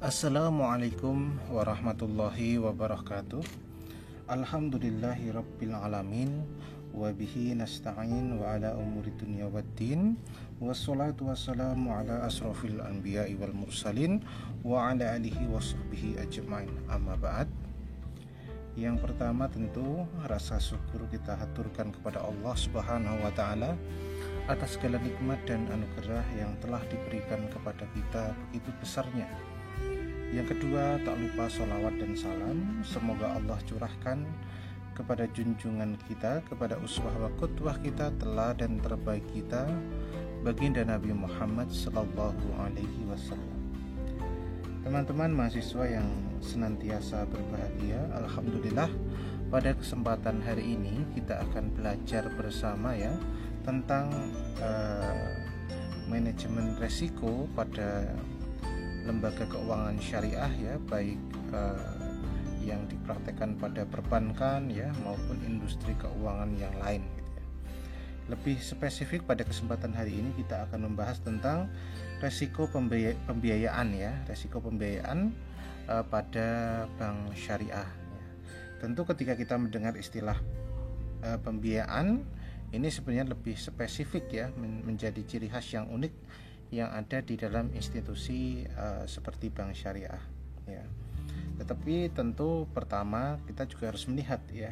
Assalamualaikum warahmatullahi wabarakatuh. Alhamdulillahi rabbil alamin. Wabihi nasta'in wa ala umuri dunya waddin. Wassalatu wassalamu ala asrafil anbiya'i wal mursalin wa ala alihi wa sahbihi ajma'in. Amma ba'd. Yang pertama tentu rasa syukur kita haturkan kepada Allah Subhanahu wa ta'ala atas segala nikmat dan anugerah yang telah diberikan kepada kita begitu besarnya. Yang kedua, tak lupa sholawat dan salam semoga Allah curahkan kepada junjungan kita, kepada uswah wa qudwah kita, teladan terbaik kita, baginda Nabi Muhammad sallallahu alaihi wasallam. Teman-teman mahasiswa yang senantiasa berbahagia, alhamdulillah pada kesempatan hari ini kita akan belajar bersama ya tentang manajemen resiko pada lembaga keuangan syariah ya, baik yang dipraktekkan pada perbankan ya maupun industri keuangan yang lain gitu ya. Lebih spesifik pada kesempatan hari ini kita akan membahas tentang resiko pembiayaan ya, resiko pembiayaan pada bank syariah ya. Tentu ketika kita mendengar istilah pembiayaan ini sebenarnya lebih spesifik ya, menjadi ciri khas yang unik yang ada di dalam institusi seperti bank syariah ya. Tetapi tentu pertama kita juga harus melihat ya,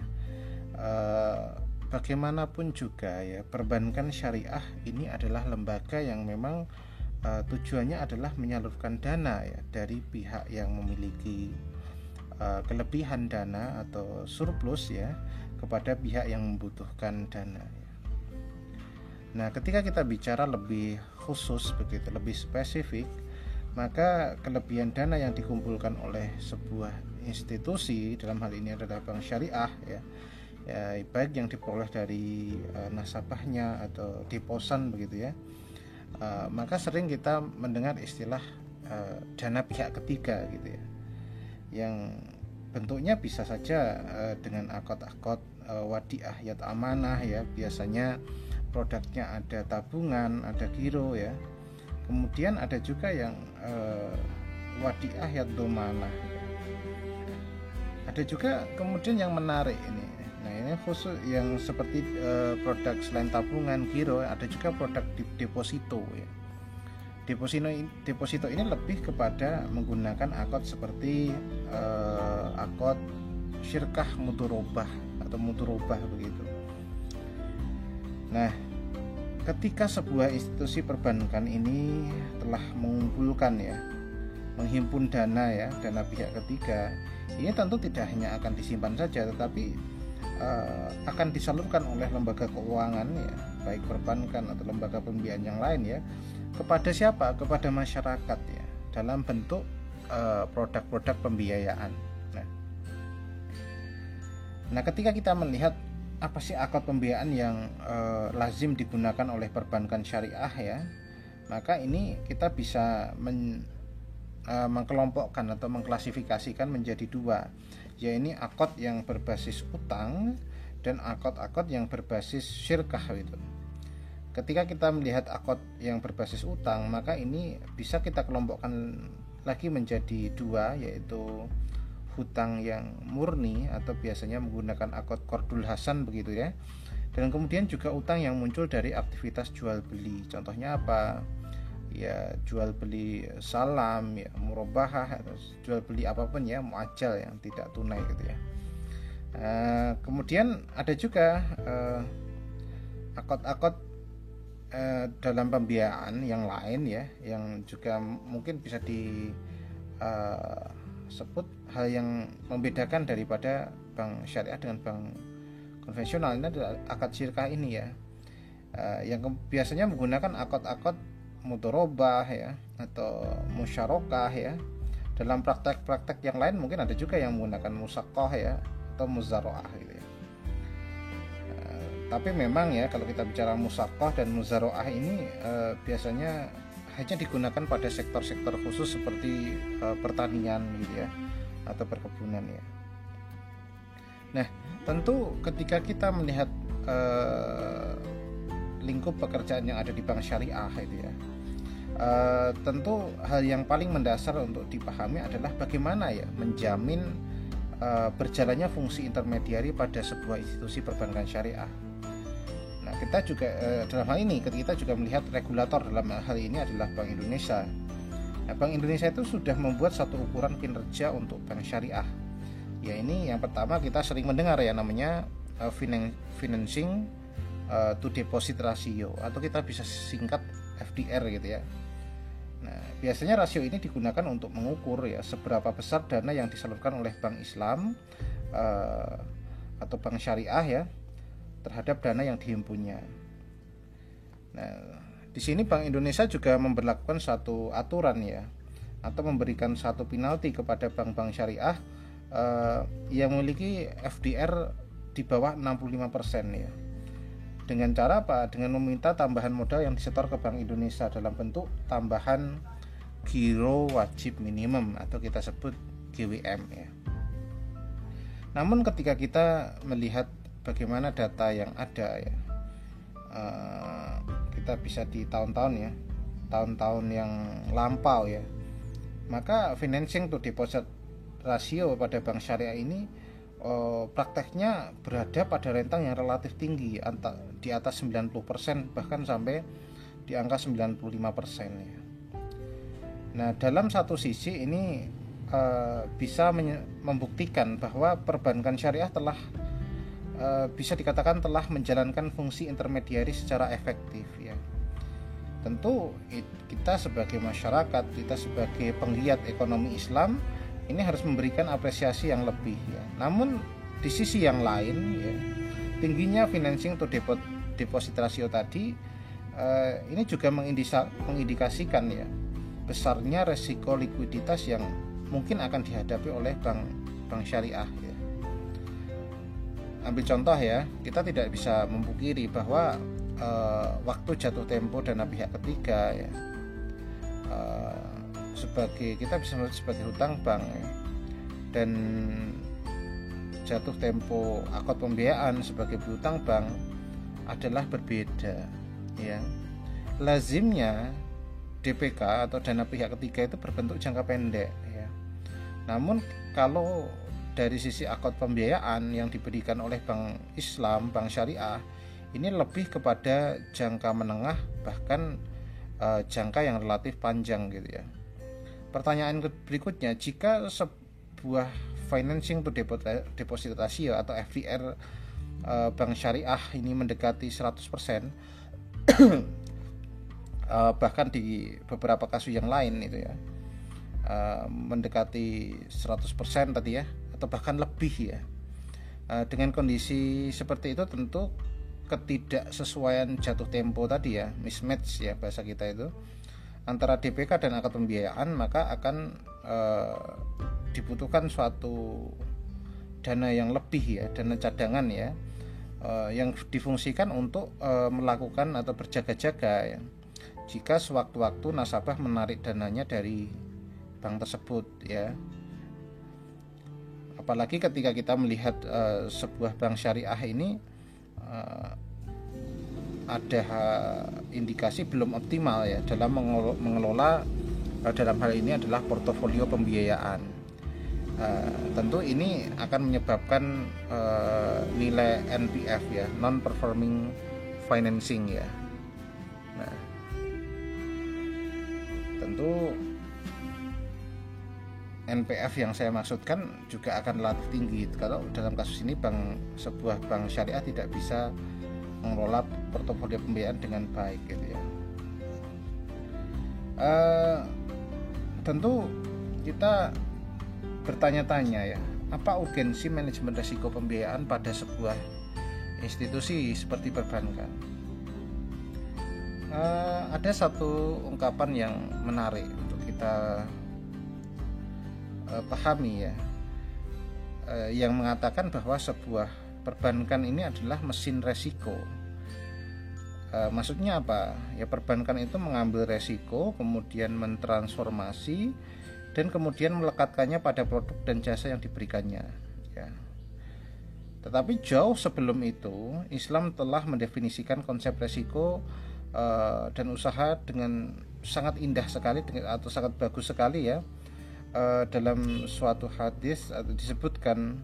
bagaimanapun juga ya, perbankan syariah ini adalah lembaga yang memang tujuannya adalah menyalurkan dana ya dari pihak yang memiliki kelebihan dana atau surplus ya kepada pihak yang membutuhkan dana ya. Nah, ketika kita bicara lebih khusus begitu, lebih spesifik, maka kelebihan dana yang dikumpulkan oleh sebuah institusi, dalam hal ini adalah bank syariah ya, baik yang diperoleh dari nasabahnya atau deposan begitu ya, maka sering kita mendengar istilah dana pihak ketiga gitu ya, yang bentuknya bisa saja dengan akad-akad wadiah yat amanah ya, biasanya produknya ada tabungan, ada giro ya. Kemudian ada juga yang wadiah yat domanah ya. Ada juga kemudian yang menarik ini. Nah, ini khusus yang seperti produk selain tabungan, giro, ada juga produk deposito ya. Deposito ini lebih kepada menggunakan akad seperti akad syirkah mudorobah atau mudorobah begitu. Nah, ketika sebuah institusi perbankan ini telah mengumpulkan ya, menghimpun dana ya, dana pihak ketiga, ini tentu tidak hanya akan disimpan saja, tetapi akan disalurkan oleh lembaga keuangan ya, baik perbankan atau lembaga pembiayaan yang lain ya, kepada siapa? Kepada masyarakat ya, dalam bentuk produk-produk pembiayaan. Nah, ketika kita melihat apa sih akad pembiayaan yang lazim digunakan oleh perbankan syariah ya, maka ini kita bisa mengkelompokkan atau mengklasifikasikan menjadi dua, yaitu akad yang berbasis utang dan akad-akad yang berbasis syirkah gitu. Ketika kita melihat akad yang berbasis utang, maka ini bisa kita kelompokkan lagi menjadi dua, yaitu hutang yang murni atau biasanya menggunakan akad qardul hasan begitu ya. Dan kemudian juga utang yang muncul dari aktivitas jual beli. Contohnya apa? Ya, jual beli salam ya, murabahah atau jual beli apapun ya, muajjal yang tidak tunai gitu ya. Kemudian ada juga akad-akad dalam pembiayaan yang lain ya, yang juga mungkin bisa disebut hal yang membedakan daripada bank syariah dengan bank konvensional. Ini adalah akad syirkah ini ya, yang biasanya menggunakan akad-akad mudorobah ya atau musyarakah ya. Dalam praktek-praktek yang lain mungkin ada juga yang menggunakan musaqqah ya atau muzaraah gitu ya. Tapi memang ya, kalau kita bicara musaqqah dan muzaraah ini biasanya hanya digunakan pada sektor-sektor khusus seperti pertanian gitu ya, atau perkebunan ya. Nah, tentu ketika kita melihat lingkup pekerjaan yang ada di bank syariah itu ya, Tentu hal yang paling mendasar untuk dipahami adalah bagaimana ya menjamin berjalannya fungsi intermediari pada sebuah institusi perbankan syariah. Nah, kita juga dalam hal ini kita juga melihat regulator dalam hal ini adalah Bank Indonesia. Nah, Bank Indonesia itu sudah membuat satu ukuran kinerja untuk bank syariah. Ya, ini yang pertama kita sering mendengar ya, namanya financing to deposit ratio, atau kita bisa singkat FDR gitu ya. Nah, biasanya rasio ini digunakan untuk mengukur ya seberapa besar dana yang disalurkan oleh bank Islam atau bank syariah ya terhadap dana yang dihimpunnya. Nah, di sini Bank Indonesia juga memberlakukan satu aturan ya, atau memberikan satu penalti kepada bank-bank syariah yang memiliki FDR di bawah 65% ya. Dengan cara apa? Dengan meminta tambahan modal yang disetor ke Bank Indonesia dalam bentuk tambahan giro wajib minimum atau kita sebut GWM ya. Namun ketika kita melihat bagaimana data yang ada ya, kita bisa di tahun-tahun yang lampau ya, maka financing to deposit rasio pada bank syariah ini prakteknya berada pada rentang yang relatif tinggi, di atas 90%, bahkan sampai di angka 95% ya. Nah, dalam satu sisi ini bisa membuktikan bahwa perbankan syariah telah bisa dikatakan telah menjalankan fungsi intermediari secara efektif ya. Tentu kita sebagai masyarakat, kita sebagai penggiat ekonomi Islam ini harus memberikan apresiasi yang lebih ya. Namun di sisi yang lain ya, tingginya financing to deposit ratio tadi ini juga mengindikasikan ya besarnya resiko likuiditas yang mungkin akan dihadapi oleh bank syariah ya. Ambil contoh ya, kita tidak bisa memungkiri bahwa waktu jatuh tempo dana pihak ketiga ya, kita bisa melihat sebagai hutang bank ya, dan jatuh tempo akad pembiayaan sebagai hutang bank adalah berbeda ya. Lazimnya DPK atau dana pihak ketiga itu berbentuk jangka pendek ya. Namun kalau dari sisi akad pembiayaan yang diberikan oleh bank Islam, bank syariah, ini lebih kepada jangka menengah, bahkan jangka yang relatif panjang gitu ya. Pertanyaan berikutnya, jika sebuah financing to deposit ratio atau FDR bank syariah ini mendekati 100%, bahkan di beberapa kasus yang lain itu ya, mendekati 100% tadi ya, atau bahkan lebih ya. Dengan kondisi seperti itu tentu ketidaksesuaian jatuh tempo tadi ya, mismatch ya bahasa kita itu, antara DPK dan akad pembiayaan, maka akan dibutuhkan suatu dana yang lebih ya, dana cadangan ya, yang difungsikan untuk melakukan atau berjaga-jaga ya, jika sewaktu-waktu nasabah menarik dananya dari bank tersebut ya. Apalagi ketika kita melihat sebuah bank syariah ini ada indikasi belum optimal ya dalam mengelola dalam hal ini adalah portofolio pembiayaan. Tentu ini akan menyebabkan nilai NPF ya, non performing financing ya. Nah, tentu NPF yang saya maksudkan juga akan relatif tinggi kalau dalam kasus ini sebuah bank syariah tidak bisa mengelola portofolio pembiayaan dengan baik gitu ya. Tentu kita bertanya-tanya ya, apa urgensi manajemen risiko pembiayaan pada sebuah institusi seperti perbankan? Ada satu ungkapan yang menarik untuk kita pahami ya, yang mengatakan bahwa sebuah perbankan ini adalah mesin resiko. Maksudnya apa? Ya, perbankan itu mengambil resiko, kemudian mentransformasi, dan kemudian melekatkannya pada produk dan jasa yang diberikannya ya. Tetapi jauh sebelum itu, Islam telah mendefinisikan konsep resiko dan usaha dengan sangat indah sekali atau sangat bagus sekali ya. Dalam suatu hadis atau disebutkan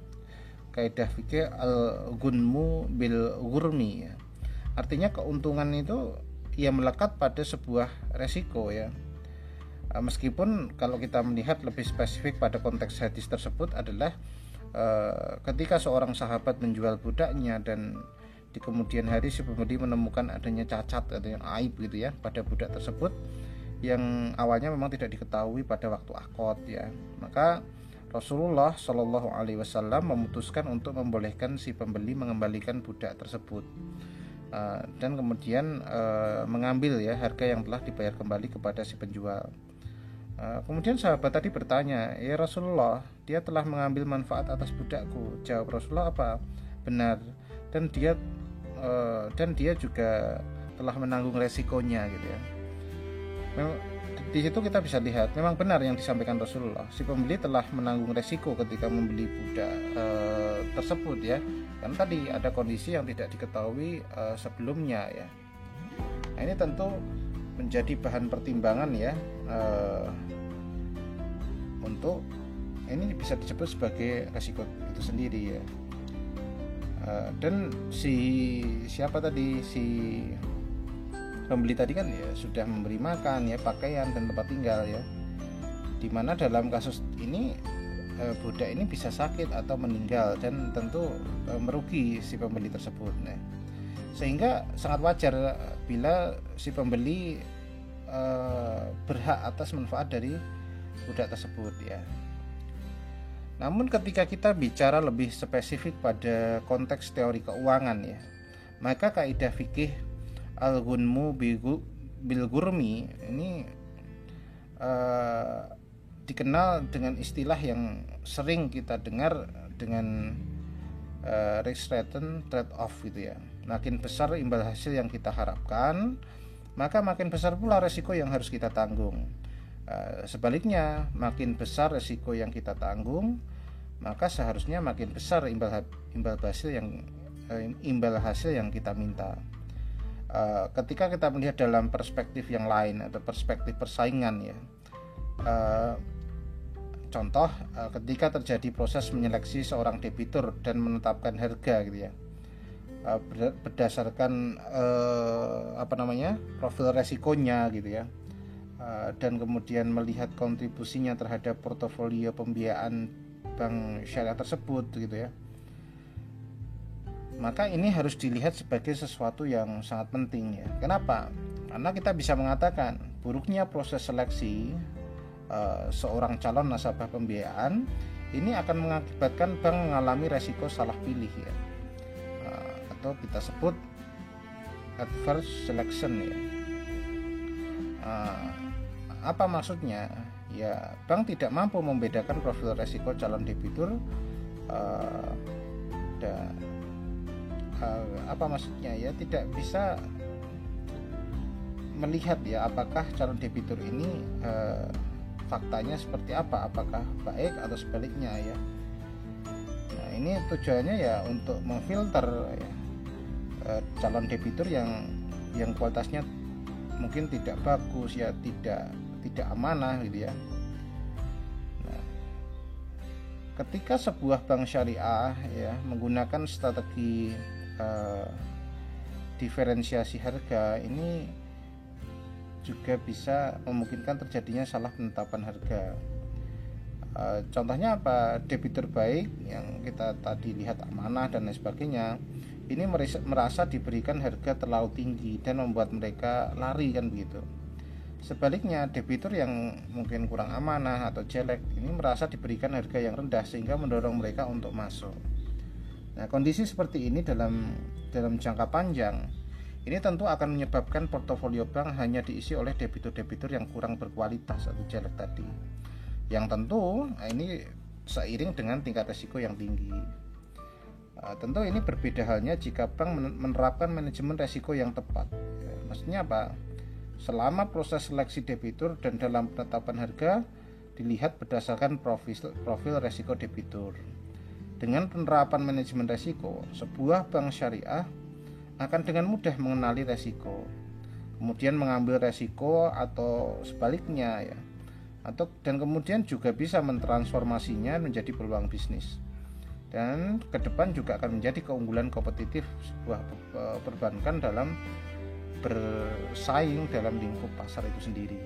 kaidah fikih al-gunmu bil ghurmi ya. Artinya keuntungan itu ya melekat pada sebuah resiko ya. Meskipun kalau kita melihat lebih spesifik pada konteks hadis tersebut adalah ketika seorang sahabat menjual budaknya dan di kemudian hari si pembeli menemukan adanya cacat atau yang aib gitu ya pada budak tersebut yang awalnya memang tidak diketahui pada waktu akad ya, maka Rasulullah Shallallahu Alaihi Wasallam memutuskan untuk membolehkan si pembeli mengembalikan budak tersebut dan kemudian mengambil ya harga yang telah dibayar kembali kepada si penjual. Kemudian sahabat tadi bertanya, ya Rasulullah, dia telah mengambil manfaat atas budakku. Jawab Rasulullah, apa? Benar. Dan dia juga telah menanggung resikonya gitu ya. Memang, di situ kita bisa lihat memang benar yang disampaikan Rasulullah. Si pembeli telah menanggung resiko ketika membeli budak tersebut ya. Karena tadi ada kondisi yang tidak diketahui sebelumnya ya. Nah, ini tentu menjadi bahan pertimbangan ya untuk ini bisa disebut sebagai resiko itu sendiri ya. Dan siapa tadi si pembeli tadi kan ya sudah memberi makan ya, pakaian dan tempat tinggal ya, dimana dalam kasus ini budak ini bisa sakit atau meninggal dan tentu merugi si pembeli tersebut. Nah, sehingga sangat wajar bila si pembeli berhak atas manfaat dari budak tersebut ya. Namun ketika kita bicara lebih spesifik pada konteks teori keuangan ya, maka kaidah fikih al-gunmu bil ghurmi ini dikenal dengan istilah yang sering kita dengar dengan risk return trade off gitu ya. Makin besar imbal hasil yang kita harapkan, maka makin besar pula resiko yang harus kita tanggung. Sebaliknya, makin besar resiko yang kita tanggung, maka seharusnya makin besar imbal hasil yang kita minta. Ketika kita melihat dalam perspektif yang lain atau perspektif persaingan ya, contoh ketika terjadi proses menyeleksi seorang debitur dan menetapkan harga gitu ya, berdasarkan profil resikonya gitu ya, dan kemudian melihat kontribusinya terhadap portofolio pembiayaan bank syariah tersebut gitu ya, maka ini harus dilihat sebagai sesuatu yang sangat penting ya. Kenapa? Karena kita bisa mengatakan buruknya proses seleksi seorang calon nasabah pembiayaan ini akan mengakibatkan bank mengalami resiko salah pilih ya, atau kita sebut adverse selection ya. Apa maksudnya? Ya, bank tidak mampu membedakan profil resiko calon debitur apa maksudnya ya, tidak bisa melihat ya apakah calon debitur ini faktanya seperti apa, apakah baik atau sebaliknya ya. Nah, ini tujuannya ya untuk memfilter ya, calon debitur yang kualitasnya mungkin tidak bagus ya, tidak amanah gitu ya. Nah, ketika sebuah bank syariah ya menggunakan strategi diferensiasi harga, ini juga bisa memungkinkan terjadinya salah penetapan harga. Contohnya apa? Debitur baik yang kita tadi lihat amanah dan lain sebagainya, ini merasa diberikan harga terlalu tinggi dan membuat mereka lari kan begitu. Sebaliknya, debitur yang mungkin kurang amanah atau jelek ini merasa diberikan harga yang rendah sehingga mendorong mereka untuk masuk. Nah, kondisi seperti ini dalam jangka panjang ini tentu akan menyebabkan portofolio bank hanya diisi oleh debitur-debitur yang kurang berkualitas atau jelek tadi. Yang tentu ini seiring dengan tingkat risiko yang tinggi. Tentu ini berbeda halnya jika bank menerapkan manajemen risiko yang tepat. Maksudnya apa? Selama proses seleksi debitur dan dalam penetapan harga dilihat berdasarkan profil risiko debitur. Dengan penerapan manajemen risiko, sebuah bank syariah akan dengan mudah mengenali risiko, kemudian mengambil resiko atau sebaliknya ya, dan kemudian juga bisa mentransformasinya menjadi peluang bisnis, dan ke depan juga akan menjadi keunggulan kompetitif sebuah perbankan dalam bersaing dalam lingkup pasar itu sendiri.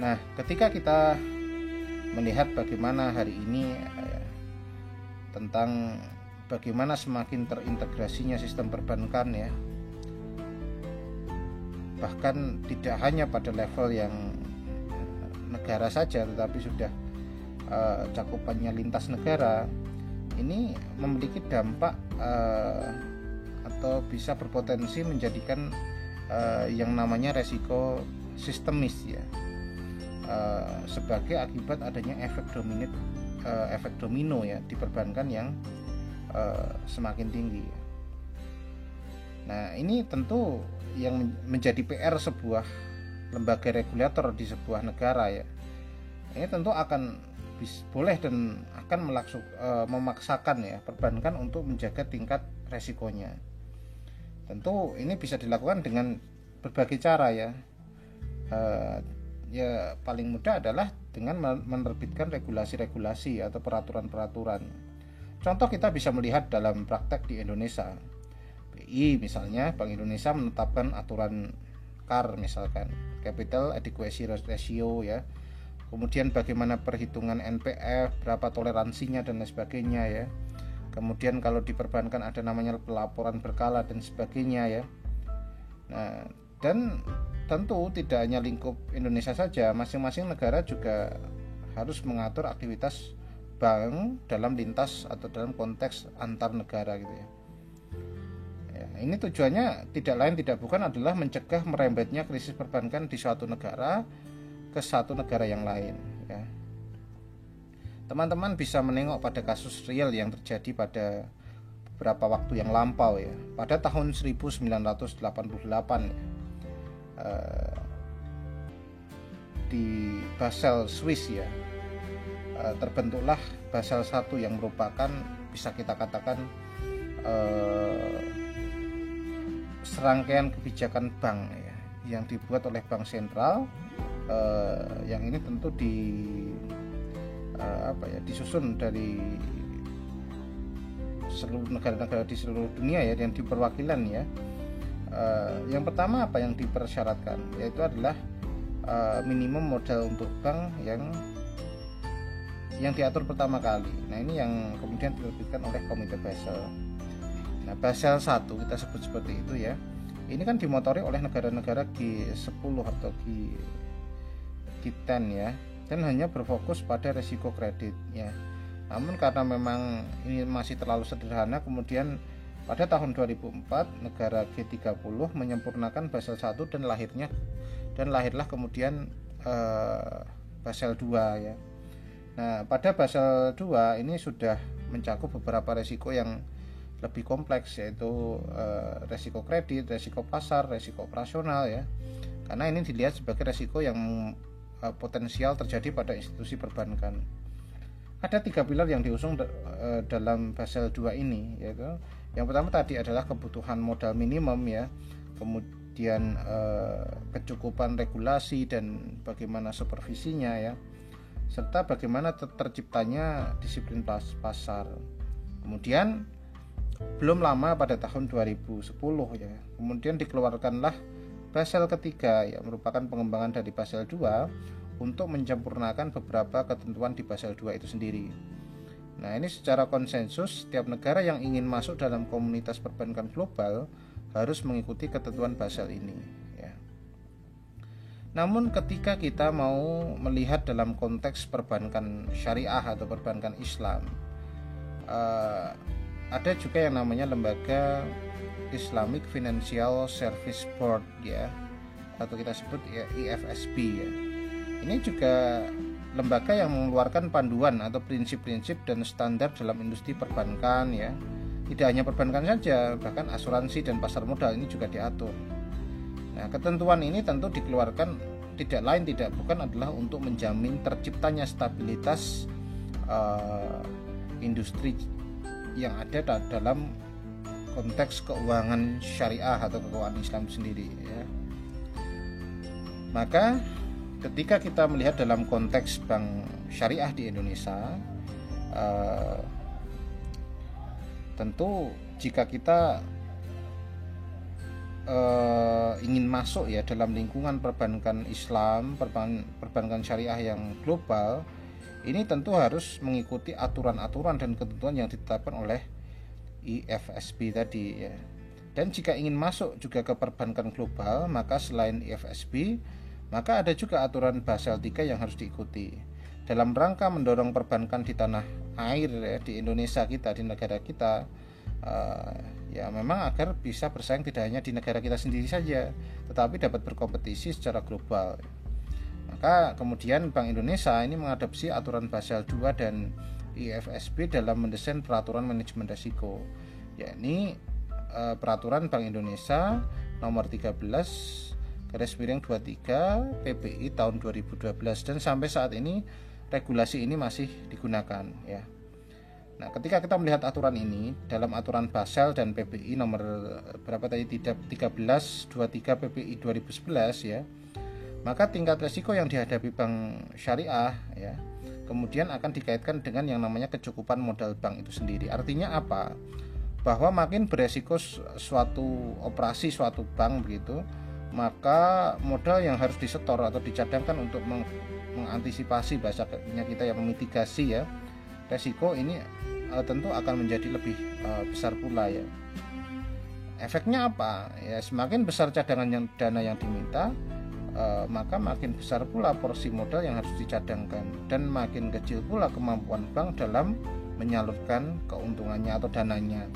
Nah, ketika kita melihat bagaimana hari ini tentang bagaimana semakin terintegrasinya sistem perbankan ya, bahkan tidak hanya pada level yang negara saja, tetapi sudah cakupannya lintas negara, ini memiliki dampak atau bisa berpotensi menjadikan yang namanya resiko sistemis ya, sebagai akibat adanya efek domino ya di perbankan yang semakin tinggi. Nah, ini tentu yang menjadi PR sebuah lembaga regulator di sebuah negara ya. Ini tentu akan boleh dan akan memaksakan ya perbankan untuk menjaga tingkat resikonya. Tentu ini bisa dilakukan dengan berbagai cara ya. Ya paling mudah adalah dengan menerbitkan regulasi-regulasi atau peraturan-peraturan. Contoh kita bisa melihat dalam praktek di Indonesia. BI misalnya, Bank Indonesia menetapkan aturan CAR misalkan, Capital Adequacy Ratio ya. Kemudian bagaimana perhitungan NPF, berapa toleransinya dan lain sebagainya ya. Kemudian kalau di perbankan ada namanya pelaporan berkala dan sebagainya ya. Nah, dan tentu tidak hanya lingkup Indonesia saja, masing-masing negara juga harus mengatur aktivitas bank dalam lintas atau dalam konteks antar negara gitu ya. Ini tujuannya tidak lain tidak bukan adalah mencegah merembetnya krisis perbankan di suatu negara ke satu negara yang lain ya. Teman-teman bisa menengok pada kasus real yang terjadi pada beberapa waktu yang lampau ya. Pada tahun 1988 ya, di Basel, Swiss ya, terbentuklah Basel I yang merupakan bisa kita katakan serangkaian kebijakan bank ya, yang dibuat oleh bank sentral, yang ini tentu disusun dari seluruh negara-negara di seluruh dunia ya, yang diperwakilan ya. Yang pertama apa yang dipersyaratkan, yaitu adalah minimum modal untuk bank yang diatur pertama kali. Nah, ini yang kemudian diterbitkan oleh Komite Basel. Nah, Basel I kita sebut seperti itu ya. Ini kan dimotori oleh negara-negara G10 atau G10 ya, dan hanya berfokus pada risiko kredit ya. Namun karena memang ini masih terlalu sederhana, kemudian pada tahun 2004 negara G30 menyempurnakan Basel I dan lahirlah kemudian Basel II ya. Nah, pada Basel II ini sudah mencakup beberapa risiko yang lebih kompleks, yaitu resiko kredit, resiko pasar, resiko operasional ya. Karena ini dilihat sebagai resiko yang potensial terjadi pada institusi perbankan. Ada 3 pilar yang diusung dalam Basel II ini, yaitu yang pertama tadi adalah kebutuhan modal minimum ya, kemudian kecukupan regulasi dan bagaimana supervisinya ya, serta bagaimana terciptanya disiplin pasar. Kemudian belum lama pada tahun 2010 ya, kemudian dikeluarkanlah Basel ketiga yang merupakan pengembangan dari Basel II untuk menyempurnakan beberapa ketentuan di Basel II itu sendiri. Nah, ini secara konsensus setiap negara yang ingin masuk dalam komunitas perbankan global harus mengikuti ketentuan Basel ini ya. Namun ketika kita mau melihat dalam konteks perbankan syariah atau perbankan Islam, ada juga yang namanya lembaga Islamic Financial Service Board ya, atau kita sebut ya IFSB ya. Ini juga lembaga yang mengeluarkan panduan atau prinsip-prinsip dan standar dalam industri perbankan ya. Tidak hanya perbankan saja, bahkan asuransi dan pasar modal ini juga diatur. Nah, ketentuan ini tentu dikeluarkan tidak lain tidak bukan adalah untuk menjamin terciptanya stabilitas industri yang ada dalam konteks keuangan syariah atau keuangan Islam sendiri ya. Maka ketika kita melihat dalam konteks bank syariah di Indonesia, tentu jika kita ingin masuk ya dalam lingkungan perbankan Islam, perbankan syariah yang global, ini tentu harus mengikuti aturan-aturan dan ketentuan yang ditetapkan oleh IFSB tadi ya. Dan jika ingin masuk juga ke perbankan global, maka selain IFSB, maka ada juga aturan Basel III yang harus diikuti dalam rangka mendorong perbankan di tanah air ya, di Indonesia kita, di negara kita, ya memang agar bisa bersaing tidak hanya di negara kita sendiri saja, tetapi dapat berkompetisi secara global. Maka kemudian Bank Indonesia ini mengadopsi aturan Basel II dan IFSB dalam mendesain peraturan manajemen risiko, yakni peraturan Bank Indonesia nomor 13/23 PBI tahun 2012, dan sampai saat ini regulasi ini masih digunakan ya. Nah, ketika kita melihat aturan ini dalam aturan Basel dan PBI nomor berapa tadi 13/23 PBI 2011 ya, maka tingkat risiko yang dihadapi bank syariah ya kemudian akan dikaitkan dengan yang namanya kecukupan modal bank itu sendiri. Artinya apa? Bahwa makin beresiko suatu operasi, suatu bank begitu, maka modal yang harus disetor atau dicadangkan untuk mengantisipasi bahasanya kita yang memitigasi ya resiko ini tentu akan menjadi lebih besar pula ya. Efeknya apa? Ya semakin besar cadangan dana yang diminta, maka makin besar pula porsi modal yang harus dicadangkan, dan makin kecil pula kemampuan bank dalam menyalurkan keuntungannya atau dananya.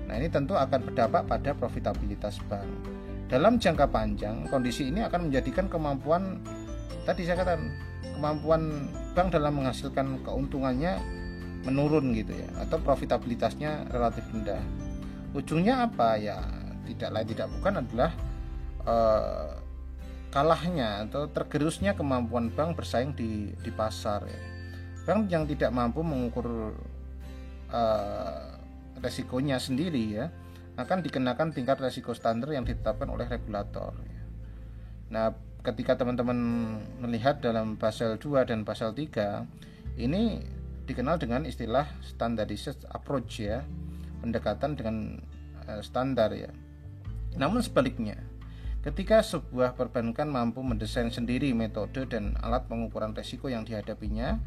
Nah, ini tentu akan berdampak pada profitabilitas bank. Dalam jangka panjang, kondisi ini akan menjadikan kemampuan tadi saya katakan, kemampuan bank dalam menghasilkan keuntungannya menurun gitu ya, atau profitabilitasnya relatif rendah. Ujungnya apa ya? Tidak lain tidak bukan adalah kalahnya atau tergerusnya kemampuan bank bersaing di pasar ya. Bank yang tidak mampu mengukur resikonya sendiri ya akan dikenakan tingkat resiko standar yang ditetapkan oleh regulator ya. Nah, ketika teman-teman melihat dalam Basel II dan Basel III, ini dikenal dengan istilah standardized approach ya, pendekatan dengan standar ya. Namun sebaliknya, ketika sebuah perbankan mampu mendesain sendiri metode dan alat pengukuran risiko yang dihadapinya,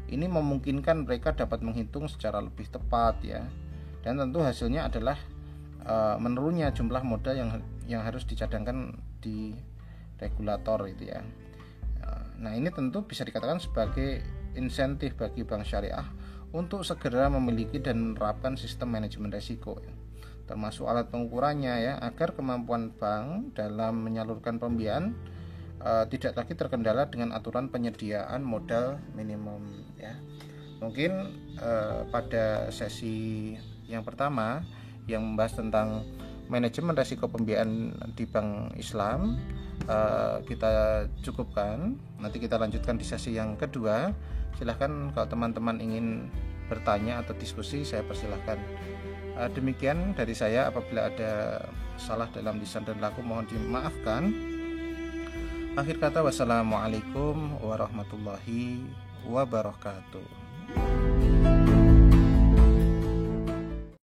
ini memungkinkan mereka dapat menghitung secara lebih tepat ya. Dan tentu hasilnya adalah menurunnya jumlah modal yang harus dicadangkan di regulator itu ya. Nah, ini tentu bisa dikatakan sebagai insentif bagi bank syariah untuk segera memiliki dan menerapkan sistem manajemen risiko ya, termasuk alat pengukurannya ya, agar kemampuan bank dalam menyalurkan pembiayaan tidak lagi terkendala dengan aturan penyediaan modal minimum ya. Mungkin pada sesi yang pertama yang membahas tentang manajemen risiko pembiayaan di bank Islam kita cukupkan. Nanti kita lanjutkan di sesi yang kedua. Silahkan kalau teman-teman ingin bertanya atau diskusi, saya persilahkan. Demikian dari saya. Apabila ada salah dalam lisan dan laku, mohon dimaafkan. Akhir kata, wassalamualaikum warahmatullahi wabarakatuh.